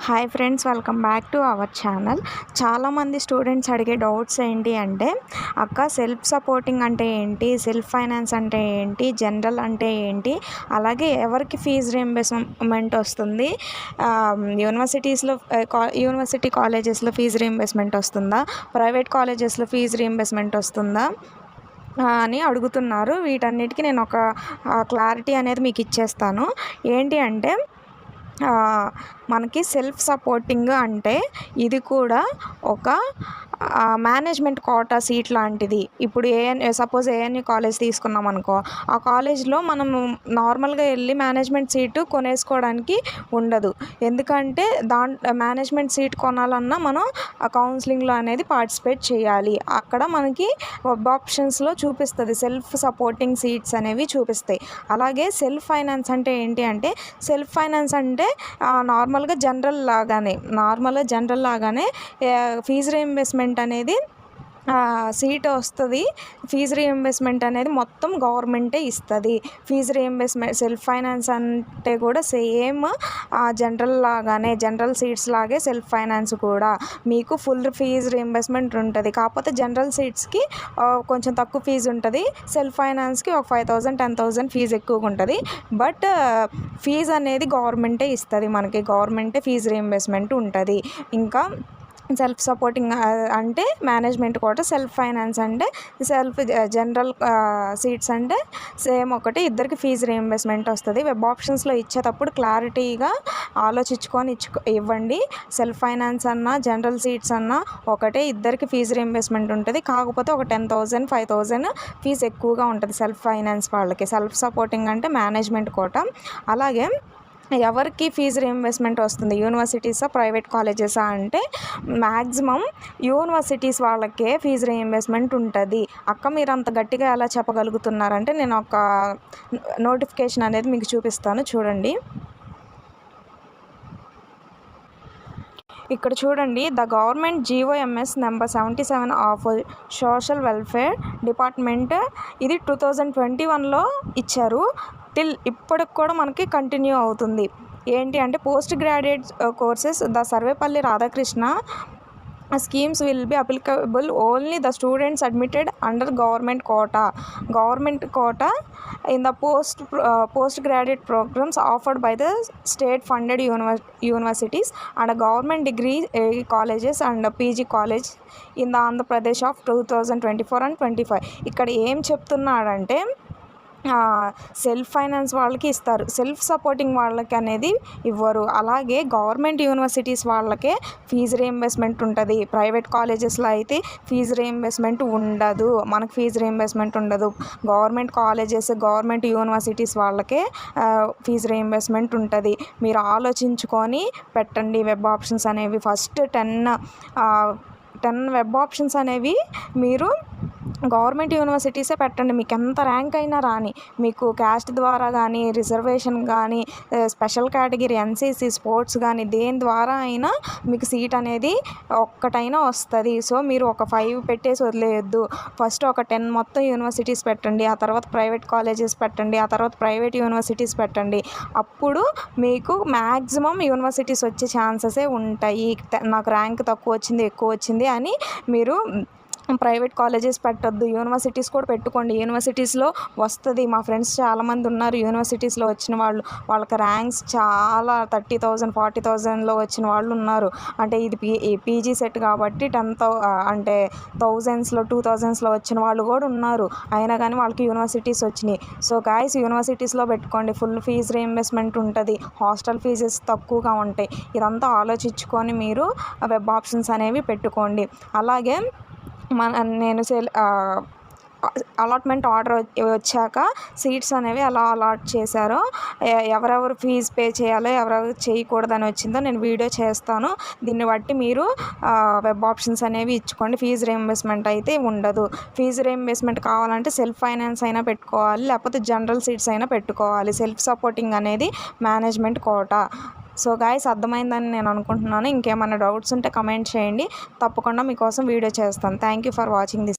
Hi friends, welcome back to our channel. చాలామంది students అడిగే doubts ఏంటి అంటే, అక్క సెల్ఫ్ సపోర్టింగ్ అంటే ఏంటి, సెల్ఫ్ ఫైనాన్స్ అంటే ఏంటి, జనరల్ అంటే ఏంటి, అలాగే ఎవరికి ఫీజు రీయింబర్స్మెంట్ వస్తుంది, యూనివర్సిటీ కాలేజెస్లో ఫీజు రీయింబర్స్మెంట్ వస్తుందా, ప్రైవేట్ కాలేజెస్లో ఫీజు రీయింబర్స్మెంట్ వస్తుందా అని అడుగుతున్నారు. వీటన్నిటికీ నేను ఒక క్లారిటీ అనేది మీకు ఇచ్చేస్తాను. ఏంటి అంటే, మనకి సెల్ఫ్ సపోర్టింగ్ అంటే ఇది కూడా ఒక మేనేజ్మెంట్ కోటా సీట్ లాంటిది. ఇప్పుడు సపోజ్ ఏఎన్యూ కాలేజ్ తీసుకున్నాం అనుకో, ఆ కాలేజ్లో మనము నార్మల్గా వెళ్ళి మేనేజ్మెంట్ సీటు కొనేసుకోవడానికి ఉండదు. ఎందుకంటే మేనేజ్మెంట్ సీట్ కొనాలన్నా మనం ఆ కౌన్సిలింగ్లో అనేది పార్టిసిపేట్ చేయాలి. అక్కడ మనకి వెబ్ ఆప్షన్స్లో చూపిస్తుంది, సెల్ఫ్ సపోర్టింగ్ సీట్స్ అనేవి చూపిస్తాయి. అలాగే సెల్ఫ్ ఫైనాన్స్ అంటే ఏంటి అంటే, సెల్ఫ్ ఫైనాన్స్ అంటే నార్మల్గా జనరల్ లాగానే ఫీజు రీయింబర్స్మెంట్ అనేది సీట్ వస్తుంది. ఫీజు రీయింబర్స్మెంట్ అనేది మొత్తం గవర్నమెంటే ఇస్తుంది. ఫీజు రీయింబర్స్మెంట్ సెల్ఫ్ ఫైనాన్స్ అంటే కూడా సేమ్ జనరల్ సీట్స్ లాగే సెల్ఫ్ ఫైనాన్స్ కూడా మీకు ఫుల్ ఫీజు రీయింబర్స్మెంట్ ఉంటుంది. కాకపోతే జనరల్ సీట్స్కి కొంచెం తక్కువ ఫీజు ఉంటుంది, సెల్ఫ్ ఫైనాన్స్కి ఒక 5,000 10,000 ఫీజు ఎక్కువగా ఉంటుంది. బట్ ఫీజు అనేది గవర్నమెంటే ఇస్తుంది, మనకి గవర్నమెంటే ఫీజు రీయింబర్స్మెంట్ ఉంటుంది. ఇంకా సెల్ఫ్ సపోర్టింగ్ అంటే మేనేజ్మెంట్ కోటా, సెల్ఫ్ ఫైనాన్స్ అంటే జనరల్ సీట్స్ అంటే సేమ్ ఒకటి, ఇద్దరికి ఫీజు రీయింబర్స్మెంట్ వస్తుంది. వెబ్ ఆప్షన్స్లో ఇచ్చేటప్పుడు క్లారిటీగా ఆలోచించుకొని ఇవ్వండి. సెల్ఫ్ ఫైనాన్స్ అన్నా జనరల్ సీట్స్ అన్నా ఒకటే, ఇద్దరికి ఫీజు రీయింబర్స్మెంట్ ఉంటుంది. కాకపోతే ఒక 10,000 5,000 ఫీజు ఎక్కువగా ఉంటుంది సెల్ఫ్ ఫైనాన్స్ వాళ్ళకి. సెల్ఫ్ సపోర్టింగ్ అంటే మేనేజ్మెంట్ కోటా. అలాగే ఎవరికి ఫీజు రీయింబర్స్మెంట్ వస్తుంది, యూనివర్సిటీసా ప్రైవేట్ కాలేజెసా అంటే మ్యాక్సిమం యూనివర్సిటీస్ వాళ్ళకే ఫీజు రీయింబర్స్మెంట్ ఉంటుంది. అక్క మీరు అంత గట్టిగా ఎలా చెప్పగలుగుతున్నారంటే, నేను ఒక నోటిఫికేషన్ అనేది మీకు చూపిస్తాను, చూడండి. ఇక్కడ చూడండి, the government GOMS number 77 of social welfare department, ఇది 2021లో ఇచ్చారు. ఇప్పటికి కూడా మనకి కంటిన్యూ అవుతుంది. ఏంటి అంటే, post graduate courses the Sarvepalli Radhakrishna schemes will be applicable only the students admitted under government quota in the postgraduate programs offered by the state funded universities and government degree colleges and PG college in the Andhra Pradesh of 2024 and 25. ఇక్కడ ఏం చెప్తున్నాడంటే, self finance వాళ్ళకి ఇస్తారు, self supporting వాళ్ళకి అనేది ఇవ్వరు. అలాగే government universities వాళ్ళకే ఫీజు రీయింబర్స్మెంట్ ఉంటుంది. ప్రైవేట్ కాలేజెస్లో అయితే ఫీజు రీయింబర్స్మెంట్ ఉండదు, మనకు ఫీజు రీయింబర్స్మెంట్ ఉండదు. గవర్నమెంట్ కాలేజెస్ గవర్నమెంట్ యూనివర్సిటీస్ వాళ్ళకే ఫీజు రీయింబర్స్మెంట్ ఉంటుంది. మీరు ఆలోచించుకొని పెట్టండి వెబ్ ఆప్షన్స్ అనేవి. ఫస్ట్ 10 వెబ్ ఆప్షన్స్ అనేవి మీరు గవర్నమెంట్ యూనివర్సిటీసే పెట్టండి. మీకు ఎంత ర్యాంక్ అయినా రాని, మీకు క్యాస్ట్ ద్వారా కానీ, రిజర్వేషన్ కానీ, స్పెషల్ కేటగిరీ, NCC, స్పోర్ట్స్ కానీ, దేని ద్వారా అయినా మీకు సీట్ అనేది ఒక్కటైనా వస్తుంది. సో మీరు ఒక 5 పెట్టేసి వదిలేయద్దు. ఫస్ట్ ఒక 10 మొత్తం యూనివర్సిటీస్ పెట్టండి, ఆ తర్వాత ప్రైవేట్ కాలేజెస్ పెట్టండి, ఆ తర్వాత ప్రైవేట్ యూనివర్సిటీస్ పెట్టండి. అప్పుడు మీకు మ్యాక్సిమం యూనివర్సిటీస్ వచ్చే ఛాన్సెసే ఉంటాయి. నాకు ర్యాంక్ తక్కువ వచ్చింది, ఎక్కువ వచ్చింది అని మీరు ప్రైవేట్ కాలేజెస్ పెట్టొద్దు, యూనివర్సిటీస్ కూడా పెట్టుకోండి. యూనివర్సిటీస్లో వస్తుంది. మా ఫ్రెండ్స్ చాలామంది ఉన్నారు యూనివర్సిటీస్లో వచ్చిన వాళ్ళు, వాళ్ళకి ర్యాంక్స్ చాలా 30,000 40,000లో వచ్చిన వాళ్ళు ఉన్నారు. అంటే ఇది PG సెట్ కాబట్టి 10,000 2000లో వచ్చిన వాళ్ళు కూడా ఉన్నారు. అయినా కానీ వాళ్ళకి యూనివర్సిటీస్ వచ్చినాయి. సో గాయస్, యూనివర్సిటీస్లో పెట్టుకోండి, ఫుల్ ఫీజు రీయింబర్స్మెంట్ ఉంటుంది, హాస్టల్ ఫీజెస్ తక్కువగా ఉంటాయి. ఇదంతా ఆలోచించుకొని మీరు వెబ్ ఆప్షన్స్ అనేవి పెట్టుకోండి. అలాగే నేను అలాట్మెంట్ ఆర్డర్ వచ్చాక సీట్స్ అనేవి ఎలా అలాట్ చేశారో, ఎవరెవరు ఫీజు పే చేయాలో ఎవరెవరు చేయకూడదని వచ్చిందో నేను వీడియో చేస్తాను. దీన్ని బట్టి మీరు వెబ్ ఆప్షన్స్ అనేవి ఇచ్చుకోండి. ఫీజు రీయింబర్స్మెంట్ అయితే ఉండదు. ఫీజు రీయింబర్స్మెంట్ కావాలంటే సెల్ఫ్ ఫైనాన్స్ అయినా పెట్టుకోవాలి, లేకపోతే జనరల్ సీట్స్ అయినా పెట్టుకోవాలి. సెల్ఫ్ సపోర్టింగ్ అనేది మేనేజ్మెంట్ కోటా. సో గాయస్, అర్థమైందని నేను అనుకుంటున్నాను. ఇంకేమైనా డౌట్స్ ఉంటే కమెంట్ చేయండి, తప్పకుండా మీకోసం వీడియో చేస్తాను. Thank you for watching this.